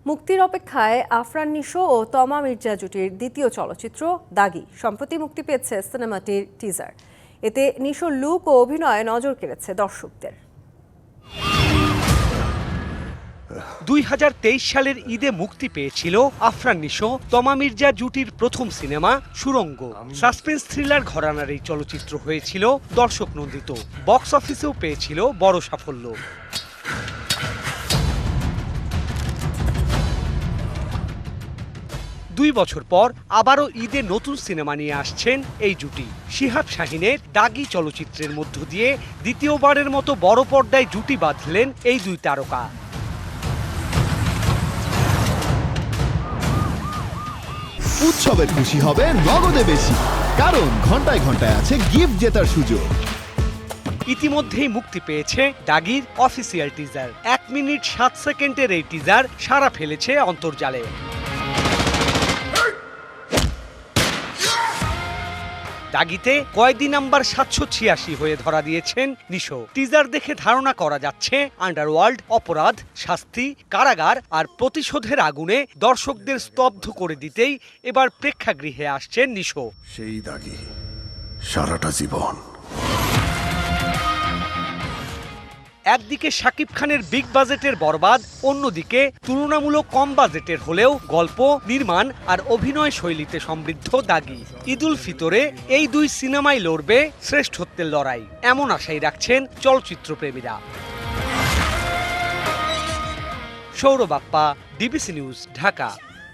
মুক্তির অপেক্ষায় আফরান নিশো ও তমা মির্জা জুটির দ্বিতীয় চলচ্চিত্র দাগি সম্প্রতি মুক্তি পেয়েছে সিনেমাটির টিজার। এতে নিশোর লুক ও অভিনয় নজর কেড়েছে দর্শকদের। 2023 সালের ঈদে মুক্তি পেয়েছিল আফরান নিশো তমা মির্জা জুটির প্রথম সিনেমা সুড়ঙ্গ। সাসপেন্স থ্রিলার ঘরানার এই চলচ্চিত্র হয়েছিল দর্শক নন্দিত, বক্স অফিসেও পেয়েছিল বড় সাফল্য। দুই বছর পর আবারও ঈদে নতুন সিনেমা নিয়ে আসছেন এই জুটি। শিহাব শাহিনের দাগি চলচ্চিত্রের মধ্য দিয়ে দ্বিতীয়বারের মতো বড় পর্দায় জুটি বাঁধলেন এই দুই তারকা। উৎসবের খুশি হবে নগদে বেশি, কারণ ঘন্টায় ঘন্টায় আছে গিফট জেতার সুযোগ। ইতিমধ্যেই মুক্তি পেয়েছে দাগির অফিসিয়াল টিজার। 1 মিনিট 7 সেকেন্ডের এই টিজার সাড়া ফেলেছে অন্তর্জালে। দাগিতে কয়েদি নাম্বার 786 হয়ে ধরা দিয়েছেন নিশো। টিজার দেখে ধারণা করা যাচ্ছে আন্ডারওয়ার্ল্ড, অপরাধ, শাস্তি, কারাগার আর প্রতিশোধের আগুনে দর্শকদের স্তব্ধ করে দিতেই এবার প্রেক্ষাগৃহে আসছেন নিশো। সেই দাগি সারাটা জীবন। একদিকে শাকিব খানের বিগ বাজেটের বরবাদ, অন্যদিকে তুলনামূলক কম বাজেটের হলেও গল্প, নির্মাণ আর অভিনয় শৈলীতে সমৃদ্ধ দাগি। ঈদুল ফিতরে এই দুই সিনেমাই লড়বে শ্রেষ্ঠত্বের লড়াই, এমন আশাই রাখছেন চলচ্চিত্রপ্রেমীরা। Sourav Bappa, DBC news, Dhaka.